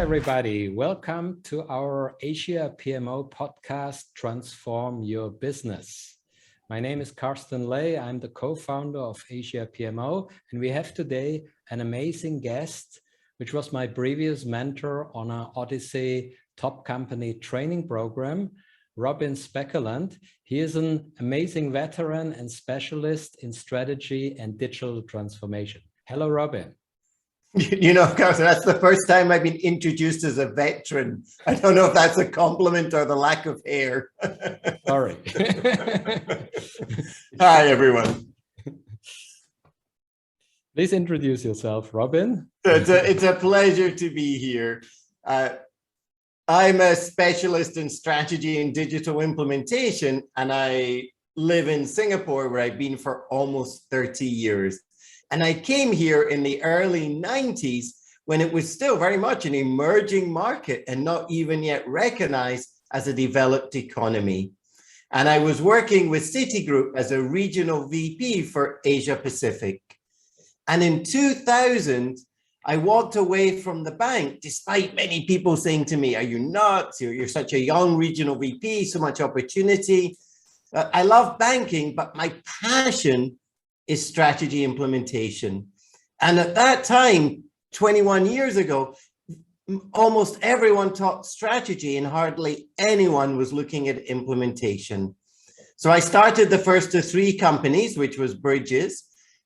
everybody. Welcome to our Asia PMO podcast, Transform Your Business. My name is Carsten Ley. I'm the co-founder of Asia PMO, and we have today an amazing guest, which was my previous mentor on our Odyssey Top Company training program, Robin Speculand. He is an amazing veteran and specialist in strategy and digital transformation. Hello, Robin. You know, Carsten, that's the first time I've been introduced as a veteran. I don't know if that's a compliment or the lack of hair. Sorry. Hi, everyone. Please introduce yourself, Robin. It's a pleasure to be here. I'm a specialist in strategy and digital implementation, and I live in Singapore, where I've been for almost 30 years. And I came here in the early 90s when it was still very much an emerging market and not even yet recognized as a developed economy. And I was working with Citigroup as a regional VP for Asia Pacific. And in 2000, I walked away from the bank, despite many people saying to me, "Are you nuts? You're such a young regional VP, so much opportunity." I love banking, but my passion is strategy implementation. And at that time, 21 years ago, almost everyone taught strategy and hardly anyone was looking at implementation. So I started the first of three companies, which was Bridges.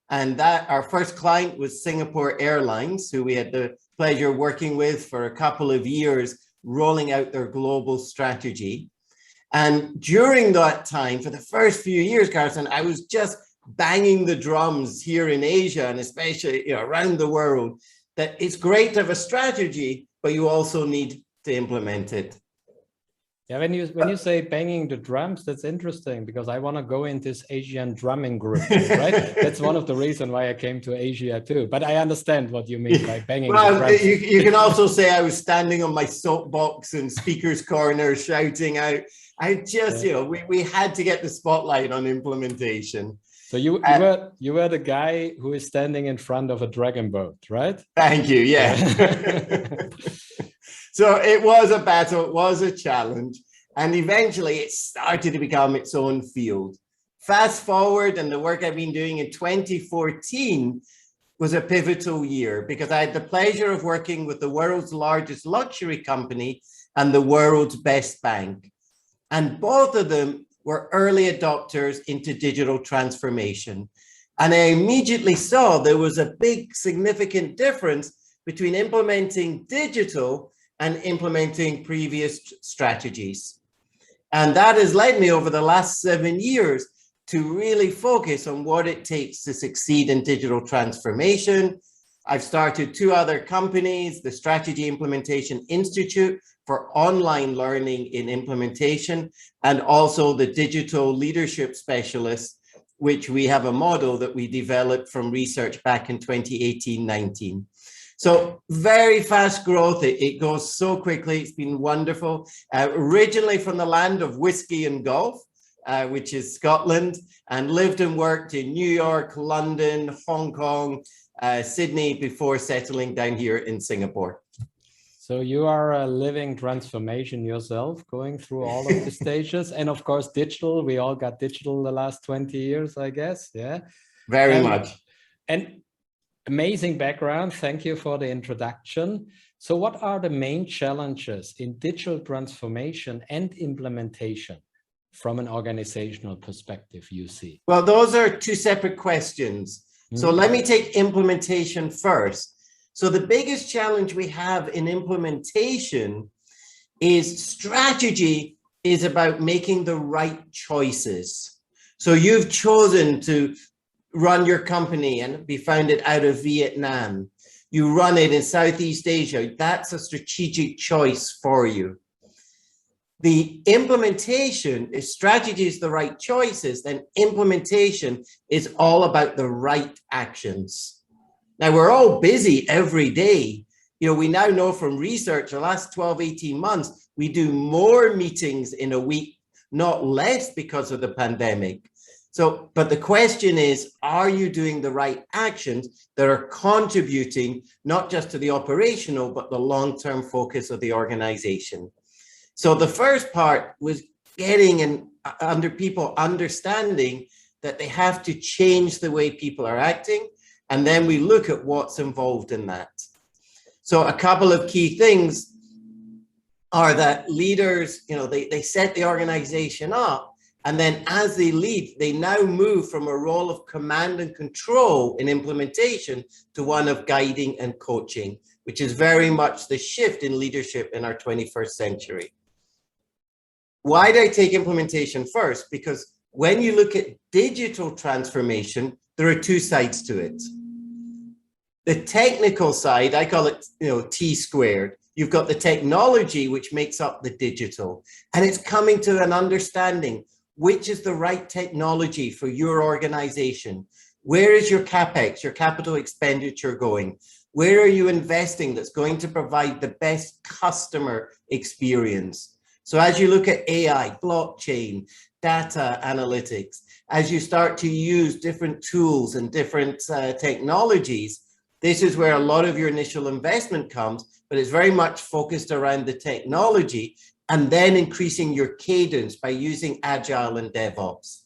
And that our first client was Singapore Airlines, who we had the pleasure of working with for a couple of years, rolling out their global strategy. And during that time, for the first few years, Carsten, I was just banging the drums here in Asia and especially around the world, that it's great to have a strategy, but you also need to implement it. Yeah, when you say banging the drums, that's interesting because I want to go in this Asian drumming group, right? That's one of the reasons why I came to Asia too. But I understand what you mean by banging the drums. You can also say I was standing on my soapbox in speaker's corner shouting out. I just, we had to get the spotlight on implementation. So you were the guy who is standing in front of a dragon boat, right? Thank you. Yeah. So it was a battle, it was a challenge, and eventually it started to become its own field. Fast forward, and the work I've been doing in 2014 was a pivotal year because I had the pleasure of working with the world's largest luxury company and the world's best bank. And both of them were early adopters into digital transformation. And I immediately saw there was a big, significant difference between implementing digital and implementing previous strategies. And that has led me over the last 7 years to really focus on what it takes to succeed in digital transformation. I've started two other companies, the Strategy Implementation Institute for online learning in implementation, and also the Digital Leadership Specialist, which we have a model that we developed from research back in 2018-19. So very fast growth. It goes so quickly. It's been wonderful. Originally from the land of whiskey and golf, which is Scotland, and lived and worked in New York, London, Hong Kong, Sydney before settling down here in Singapore. So you are a living transformation yourself, going through all of the stages. And of course, digital. We all got digital the last 20 years, I guess. Yeah. Very much. And amazing background. Thank you for the introduction. So what are the main challenges in digital transformation and implementation from an organizational perspective you see? Well, those are two separate questions. So let me take implementation first. So the biggest challenge we have in implementation is strategy is about making the right choices. So you've chosen to run your company and be founded out of Vietnam. You run it in Southeast Asia. That's a strategic choice for you. The implementation, if strategy is the right choices, then implementation is all about the right actions. Now, we're all busy every day. We now know from research, the last 12, 18 months, we do more meetings in a week, not less because of the pandemic. So, but the question is, are you doing the right actions that are contributing not just to the operational, but the long-term focus of the organization? So the first part was getting under people understanding that they have to change the way people are acting. And then we look at what's involved in that. So a couple of key things are that leaders, they set the organization up. And then as they lead, they now move from a role of command and control in implementation to one of guiding and coaching, which is very much the shift in leadership in our 21st century. Why did I take implementation first? Because when you look at digital transformation, there are two sides to it. The technical side, I call it, T squared. You've got the technology, which makes up the digital, and it's coming to an understanding. Which is the right technology for your organization? Where is your CapEx, your capital expenditure going? Where are you investing that's going to provide the best customer experience? So as you look at AI, blockchain, data analytics, as you start to use different tools and different technologies, this is where a lot of your initial investment comes, but it's very much focused around the technology and then increasing your cadence by using Agile and DevOps.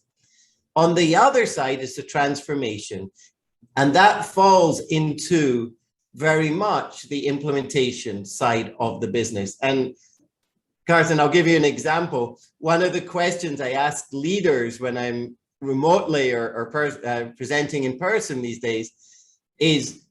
On the other side is the transformation, and that falls into very much the implementation side of the business. And Carsten, I'll give you an example. One of the questions I ask leaders when I'm remotely or presenting in person these days is,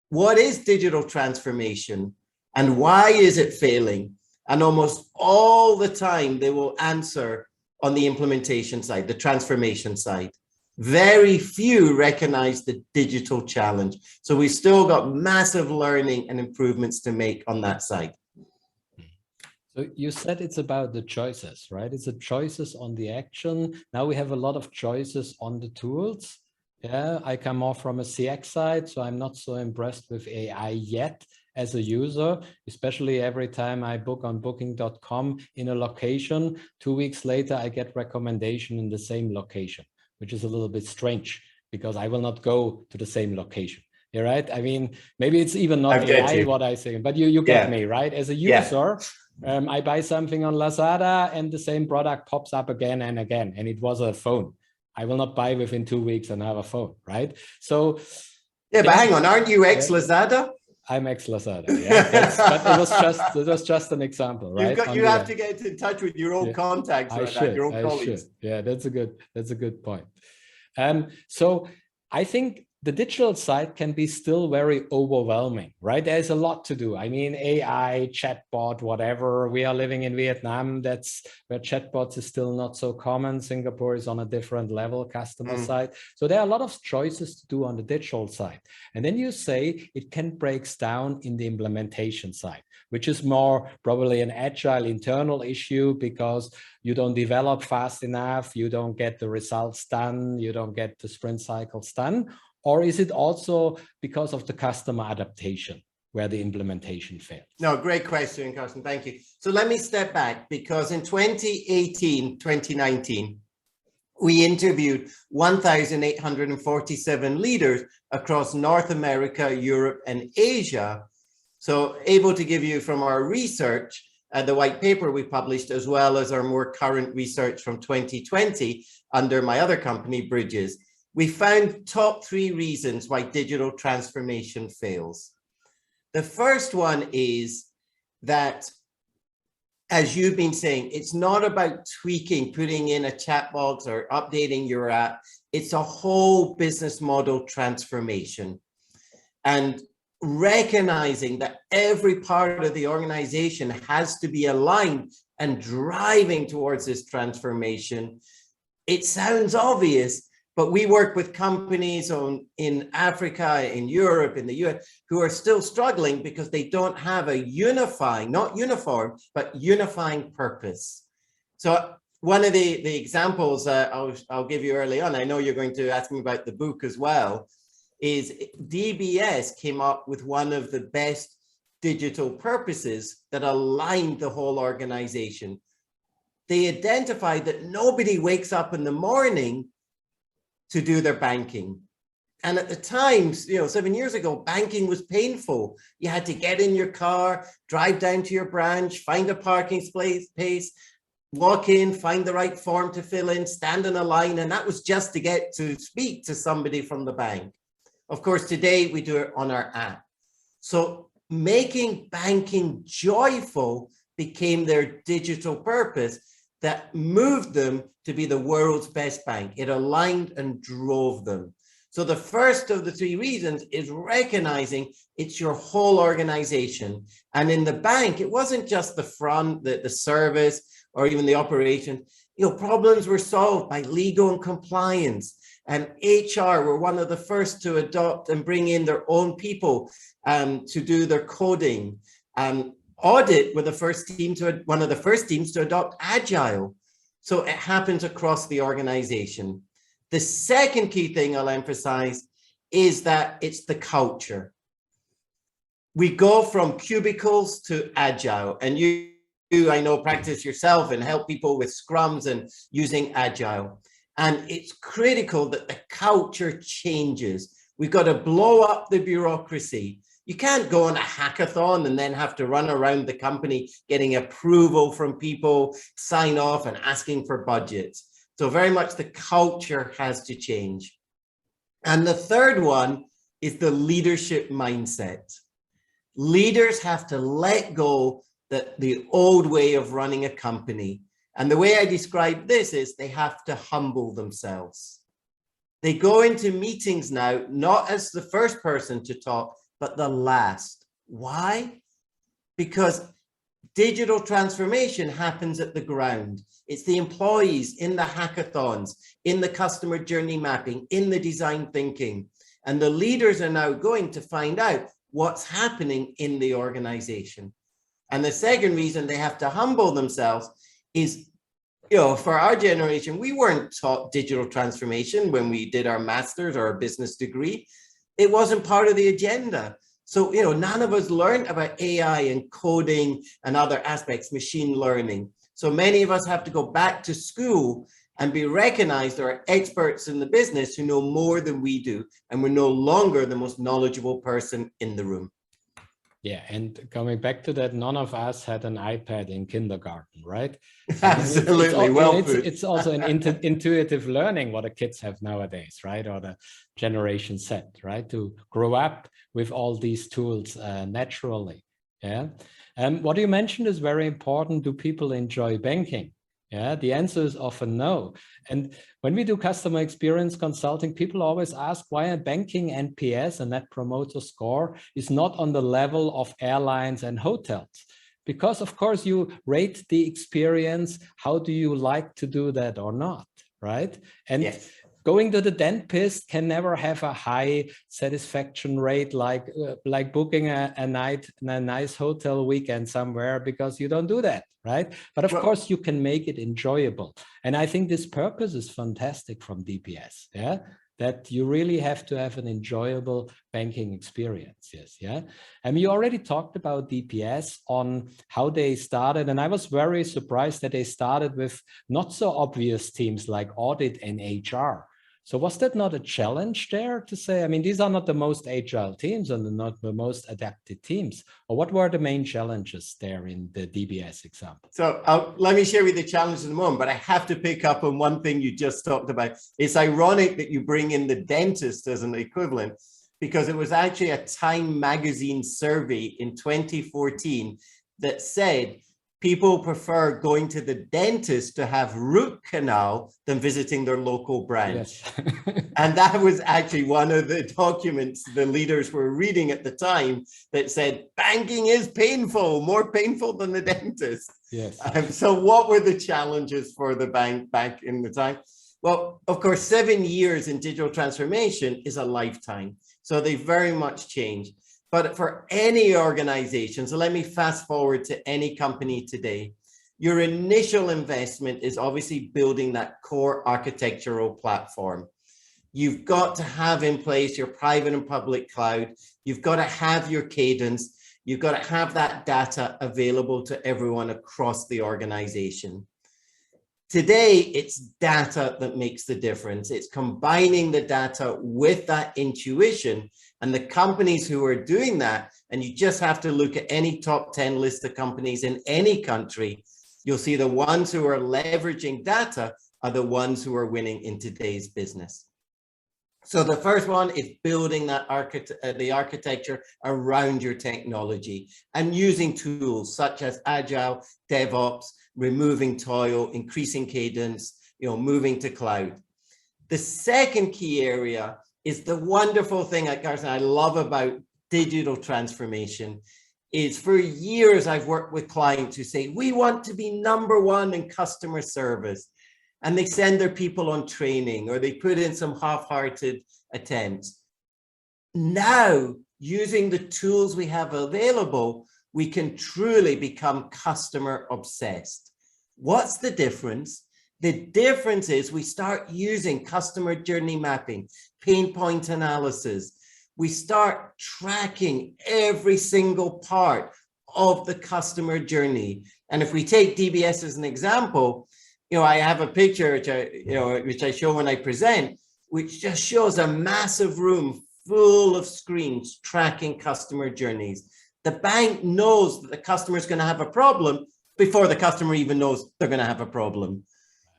what is digital transformation and why is it failing? And almost all the time, they will answer on the implementation side, the transformation side. Very few recognize the digital challenge. So we've still got massive learning and improvements to make on that side. So you said it's about the choices, right? It's the choices on the action. Now we have a lot of choices on the tools. Yeah, I come more from a CX side, so I'm not so impressed with AI yet as a user, especially every time I book on booking.com in a location, 2 weeks later, I get recommendation in the same location, which is a little bit strange because I will not go to the same location. You're right. I mean, maybe it's even not AI what I say, but you get me, right? As a user, I buy something on Lazada and the same product pops up again and again, and it was a phone. I will not buy within 2 weeks another phone, right? So yeah, but hang on, aren't you ex-Lazada? I'm ex-Lazada, yeah. But it was just an example, right? You have to get in touch with your old contacts, your old colleagues. Yeah, that's a good point. So I think the digital side can be still very overwhelming, right? There's a lot to do. I mean, AI, chatbot, whatever. We are living in Vietnam. That's where chatbots is still not so common. Singapore is on a different level, customer side. So there are a lot of choices to do on the digital side. And then you say it can break down in the implementation side, which is more probably an agile internal issue because you don't develop fast enough, you don't get the results done, you don't get the sprint cycles done. Or is it also because of the customer adaptation where the implementation fails? No, great question, Carsten. Thank you. So let me step back because in 2018, 2019, we interviewed 1,847 leaders across North America, Europe, and Asia. So able to give you from our research, the white paper we published, as well as our more current research from 2020 under my other company, Bridges. We found top 3 reasons why digital transformation fails. The first one is that, as you've been saying, it's not about tweaking, putting in a chat box or updating your app. It's a whole business model transformation. And recognizing that every part of the organization has to be aligned and driving towards this transformation. It sounds obvious, but we work with companies in Africa, in Europe, in the US, who are still struggling because they don't have a unifying, not uniform, but unifying purpose. So one of the examples I'll give you early on, I know you're going to ask me about the book as well, is DBS came up with one of the best digital purposes that aligned the whole organization. They identified that nobody wakes up in the morning to do their banking. And at the time, 7 years ago, banking was painful. You had to get in your car, drive down to your branch, find a parking space, walk in, find the right form to fill in, stand in a line. And that was just to get to speak to somebody from the bank. Of course, today we do it on our app. So making banking joyful became their digital purpose that moved them to be the world's best bank. It aligned and drove them. So the first of the three reasons is recognizing it's your whole organization. And in the bank, it wasn't just the front, the service, or even the operation. Problems were solved by legal and compliance. And HR were one of the first to adopt and bring in their own people to do their coding. Audit were one of the first teams to adopt Agile. So it happens across the organization. The second key thing I'll emphasize is that it's the culture. We go from cubicles to Agile, and you, I know, practice yourself and help people with scrums and using Agile. And it's critical that the culture changes. We've got to blow up the bureaucracy. You can't go on a hackathon and then have to run around the company getting approval from people, sign off and asking for budgets. So very much the culture has to change. And the third one is the leadership mindset. Leaders have to let go the old way of running a company. And the way I describe this is they have to humble themselves. They go into meetings now, not as the first person to talk, but the last. Why? Because digital transformation happens at the ground. It's the employees in the hackathons, in the customer journey mapping, in the design thinking. And the leaders are now going to find out what's happening in the organization. And the second reason they have to humble themselves is, for our generation, we weren't taught digital transformation when we did our master's or our business degree. It wasn't part of the agenda. So, none of us learned about AI and coding and other aspects, machine learning. So many of us have to go back to school and be recognized there are experts in the business who know more than we do. And we're no longer the most knowledgeable person in the room. Yeah, and coming back to that, none of us had an iPad in kindergarten, right? Absolutely, it's also an intuitive learning what the kids have nowadays, right? Or the generation Z, right? To grow up with all these tools naturally, yeah? What you mentioned is very important. Do people enjoy banking? Yeah, the answer is often no. And when we do customer experience consulting, people always ask why a banking NPS, a Net Promoter Score, is not on the level of airlines and hotels. Because of course you rate the experience. How do you like to do that or not, right? And yes. Going to the dentist can never have a high satisfaction rate like booking a nice hotel weekend somewhere, because you don't do that, right? But of course you can make it enjoyable. And I think this purpose is fantastic from DPS, yeah? That you really have to have an enjoyable banking experience, yes, yeah? And you already talked about DPS on how they started, and I was very surprised that they started with not so obvious teams like audit and HR. So was that not a challenge there to say, I mean, these are not the most agile teams and not the most adapted teams, or what were the main challenges there in the DBS example? So let me share with you the challenges in a moment, but I have to pick up on one thing you just talked about. It's ironic that you bring in the dentist as an equivalent, because it was actually a Time magazine survey in 2014 that said people prefer going to the dentist to have root canal than visiting their local branch. Yes. And that was actually one of the documents the leaders were reading at the time that said, banking is painful, more painful than the dentist. Yes. So what were the challenges for the bank back in the time? Well, of course, 7 years in digital transformation is a lifetime. So they very much changed. But for any organization, so let me fast forward to any company today, your initial investment is obviously building that core architectural platform. You've got to have in place your private and public cloud. You've got to have your cadence. You've got to have that data available to everyone across the organization. Today, it's data that makes the difference. It's combining the data with that intuition, and the companies who are doing that, and you just have to look at any top 10 list of companies in any country, you'll see the ones who are leveraging data are the ones who are winning in today's business. So the first one is building that the architecture around your technology and using tools such as Agile, DevOps, removing toil, increasing cadence, moving to cloud. The second key area is the wonderful thing that Carsten, I love about digital transformation is for years I've worked with clients who say, we want to be #1 in customer service. And they send their people on training or they put in some half-hearted attempts. Now, using the tools we have available, we can truly become customer obsessed. What's the difference? The difference is we start using customer journey mapping, pain point analysis. We start tracking every single part of the customer journey. And if we take DBS as an example, I have a picture which I show when I present, which just shows a massive room full of screens tracking customer journeys. The bank knows that the customer is going to have a problem before the customer even knows they're going to have a problem.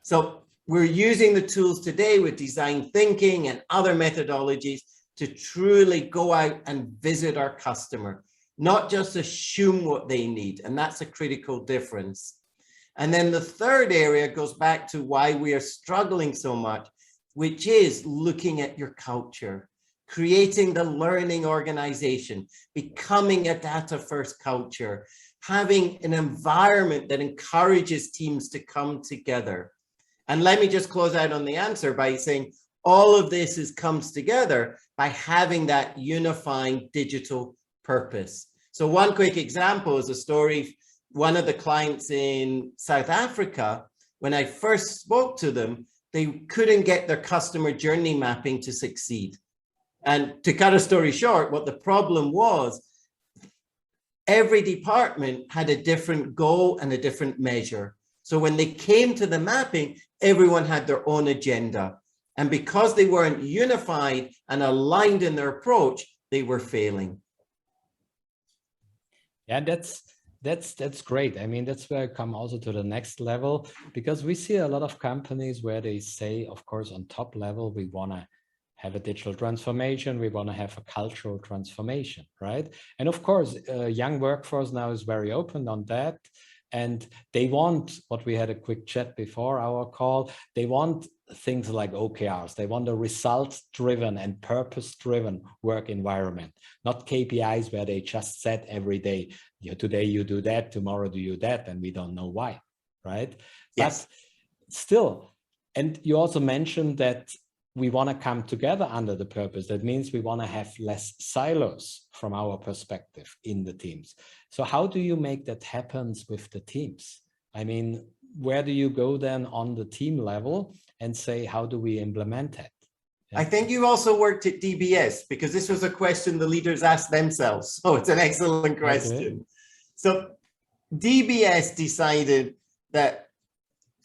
So we're using the tools today with design thinking and other methodologies to truly go out and visit our customer, not just assume what they need. And that's a critical difference. And then the third area goes back to why we are struggling so much, which is looking at your culture, creating the learning organization, becoming a data-first culture, having an environment that encourages teams to come together. And let me just close out on the answer by saying all of this comes together by having that unifying digital purpose. So one quick example is a story. One of the clients in South Africa, when I first spoke to them, they couldn't get their customer journey mapping to succeed. And to cut a story short, what the problem was, every department had a different goal and a different measure. So when they came to the mapping, everyone had their own agenda. And because they weren't unified and aligned in their approach, they were failing. Yeah, that's great. I mean, that's where I come also to the next level, because we see a lot of companies where they say, of course, on top level, we want to have a digital transformation, we want to have a cultural transformation, right? And of course, young workforce now is very open on that. And they want, what we had a quick chat before our call, they want things like OKRs. They want a results-driven and purpose-driven work environment, not KPIs where they just set every day, today you do that, tomorrow do you that, and we don't know why, right? Yes. But still, and you also mentioned that we want to come together under the purpose. That means we want to have less silos from our perspective in the teams. So how do you make that happen with the teams? I mean, where do you go then on the team level and say, how do we implement it? Yeah. I think you also worked at DBS, because this was a question the leaders asked themselves. So it's an excellent question. Okay. So DBS decided that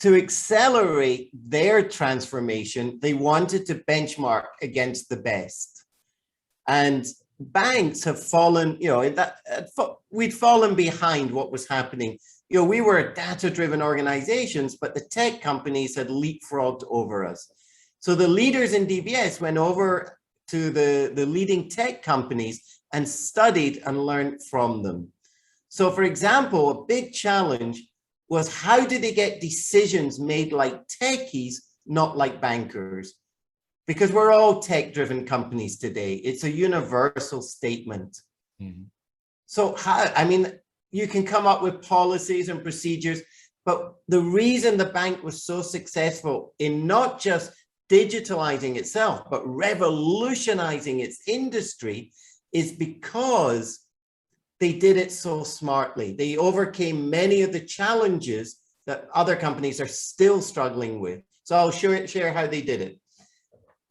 to accelerate their transformation, they wanted to benchmark against the best. And banks have fallen, we'd fallen behind what was happening. We were data-driven organizations, but the tech companies had leapfrogged over us. So the leaders in DBS went over to the leading tech companies and studied and learned from them. So for example, a big challenge was, how do they get decisions made like techies, not like bankers? Because we're all tech-driven companies today. It's a universal statement. Mm-hmm. So you can come up with policies and procedures, but the reason the bank was so successful in not just digitalizing itself, but revolutionizing its industry is because they did it so smartly. They overcame many of the challenges that other companies are still struggling with. So I'll share how they did it.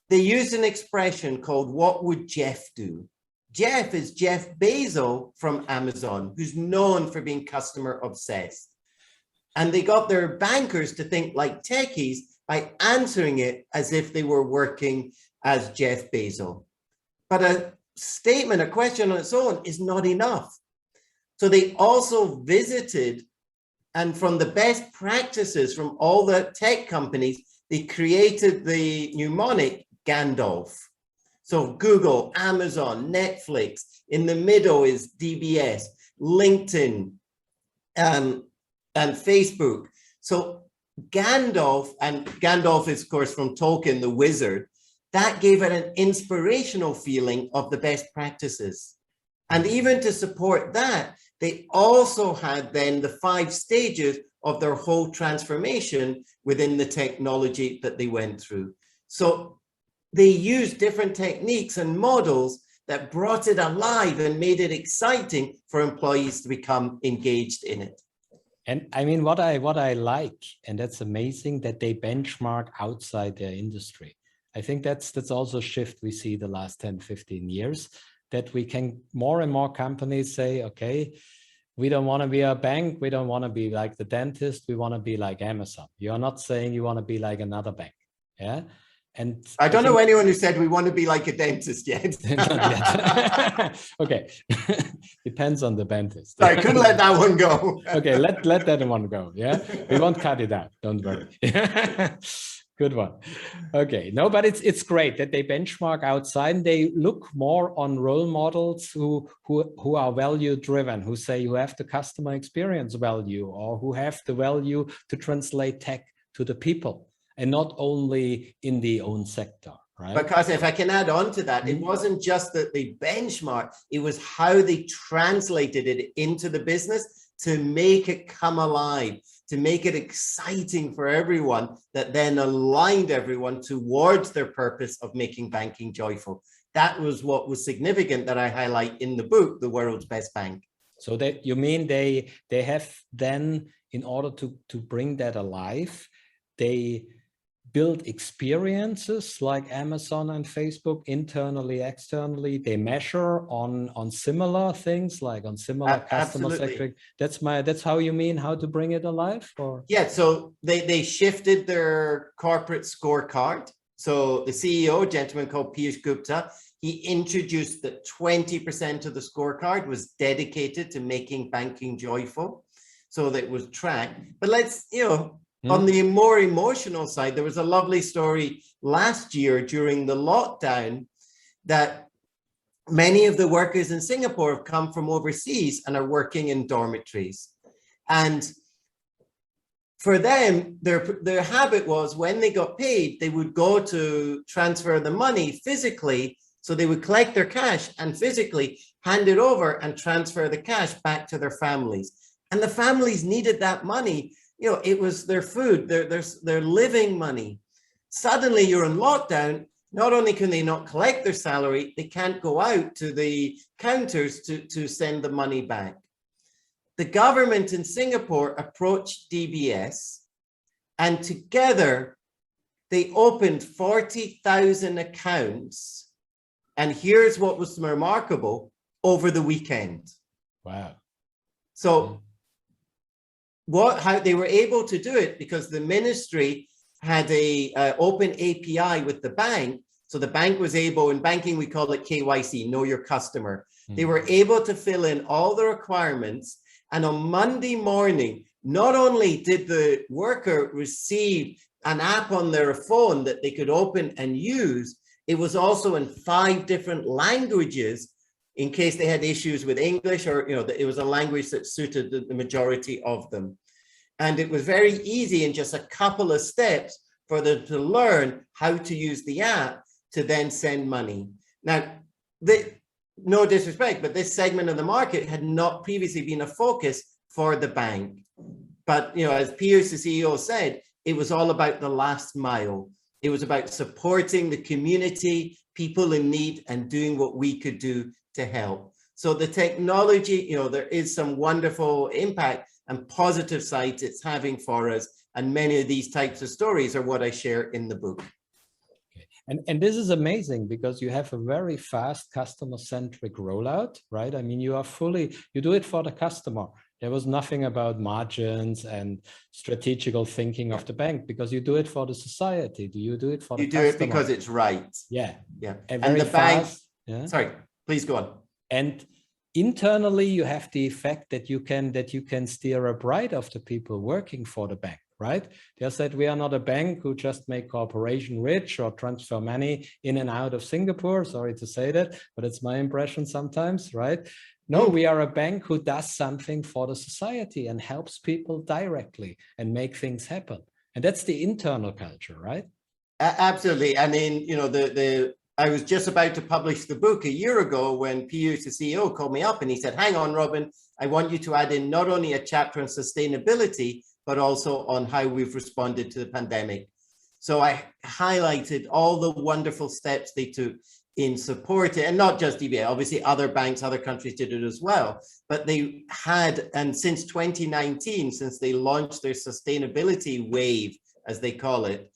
They used an expression called, what would Jeff do? Jeff is Jeff Bezos from Amazon, who's known for being customer obsessed. And they got their bankers to think like techies by answering it as if they were working as Jeff Bezos. But a statement, a question on its own is not enough. So they also visited, and from the best practices from all the tech companies, they created the mnemonic Gandalf. So Google, Amazon, Netflix, in the middle is DBS, LinkedIn, and Facebook. So Gandalf is, of course, from Tolkien, the wizard, that gave it an inspirational feeling of the best practices. And even to support that, they also had then the 5 stages of their whole transformation within the technology that they went through. So they used different techniques and models that brought it alive and made it exciting for employees to become engaged in it. And I mean, what I like, and that's amazing, that they benchmark outside their industry. I think that's also a shift we see the last 10, 15 years, that we can, more and more companies say, okay, we don't want to be a bank. We don't want to be like the dentist. We want to be like Amazon. You're not saying you want to be like another bank. Yeah. And I don't know anyone who said we want to be like a dentist yet. Not yet. Okay. Depends on the dentist. I couldn't let that one go. Okay, let that one go. Yeah, we won't cut it out. Don't worry. Good one. Okay, no, but it's great that they benchmark outside and they look more on role models who are value driven, who say you have the customer experience value, or who have the value to translate tech to the people, and not only in the own sector, right? Because if I can add on to that, it wasn't just that they benchmarked, it was how they translated it into the business to make it come alive, to make it exciting for everyone, that then aligned everyone towards their purpose of making banking joyful. That was what was significant that I highlight in the book, The World's Best Bank. So that you mean they have then, in order to bring that alive, they build experiences like Amazon and Facebook, internally, externally. They measure on similar things, like on similar customer centric. That's how you mean how to bring it alive? Or yeah, so they shifted their corporate scorecard. So the CEO, a gentleman called Piyush Gupta, he introduced that 20% of the scorecard was dedicated to making banking joyful, so that it was tracked. But let's, on the more emotional side, there was a lovely story last year during the lockdown that many of the workers in Singapore have come from overseas and are working in dormitories. And for them, their habit was when they got paid, they would go to transfer the money physically. So they would collect their cash and physically hand it over and transfer the cash back to their families. And the families needed that money. It was their food, their living money. Suddenly you're in lockdown. Not only can they not collect their salary, they can't go out to the counters to send the money back. The government in Singapore approached DBS, and together they opened 40,000 accounts. And here's what was remarkable: over the weekend. Wow. So how they were able to do it, because the ministry had a open API with the bank. So the bank was able, in banking, we call it KYC, know your customer. They were able to fill in all the requirements. And on Monday morning, not only did the worker receive an app on their phone that they could open and use, it was also in 5 different languages, in case they had issues with English, or it was a language that suited the majority of them. And it was very easy, in just a couple of steps, for them to learn how to use the app to then send money. Now, no disrespect, but this segment of the market had not previously been a focus for the bank. But as Piyush, the CEO, said, it was all about the last mile. It was about supporting the community, people in need, and doing what we could do to help. So the technology, there is some wonderful impact and positive sides it's having for us. And many of these types of stories are what I share in the book. And this is amazing, because you have a very fast customer-centric rollout, right? I mean, you do it for the customer. There was nothing about margins and strategical thinking of the bank, because you do it for the society. Do you do it for the customer? You do it because it's right. Yeah. Yeah. And the bank, yeah. Sorry, please go on. And internally, you have the effect that you can steer a bride of the people working for the bank, right? They said, we are not a bank who just make corporation rich or transfer money in and out of Singapore. Sorry to say that, but it's my impression sometimes, right? No, we are a bank who does something for the society and helps people directly and make things happen. And that's the internal culture, right? Absolutely. I mean, you know, I was just about to publish the book a year ago when Piyush, the CEO, called me up and he said, hang on, Robin, I want you to add in not only a chapter on sustainability, but also on how we've responded to the pandemic. So I highlighted all the wonderful steps they took in support it, and not just DBA, obviously other banks, other countries did it as well, but they had, and since 2019, since they launched their sustainability wave, as they call it,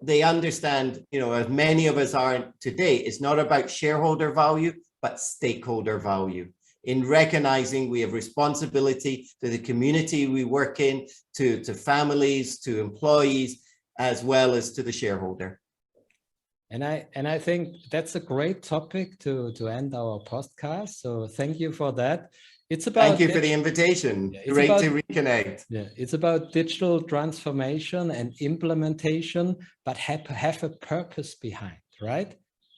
they understand, you know, as many of us are today, it's not about shareholder value, but stakeholder value. In recognizing we have responsibility to the community we work in, to families, to employees, as well as to the shareholder. And I think that's a great topic to end our podcast. So thank you for that. It's about Thank you for the invitation. Yeah, Great to reconnect. Yeah, it's about digital transformation and implementation, but have a purpose behind, right?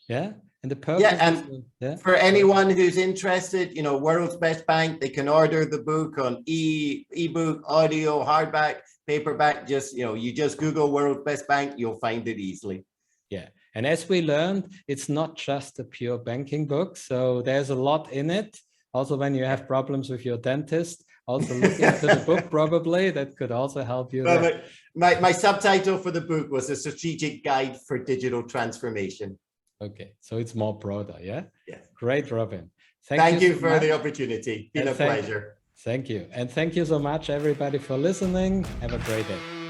Yeah. And the purpose for anyone who's interested, you know, World's Best Bank, they can order the book on ebook, audio, hardback, paperback. Just, you know, you just Google World's Best Bank, you'll find it easily. Yeah. And as we learned, it's not just a pure banking book. So there's a lot in it. Also, when you have problems with your dentist, also look into the book, probably. That could also help you. Well, my subtitle for the book was A Strategic Guide for Digital Transformation. Okay, so it's more broader, yeah? Yeah. Great, Robin. Thank you for the opportunity. Been a pleasure. Thank you. And thank you so much, everybody, for listening. Have a great day.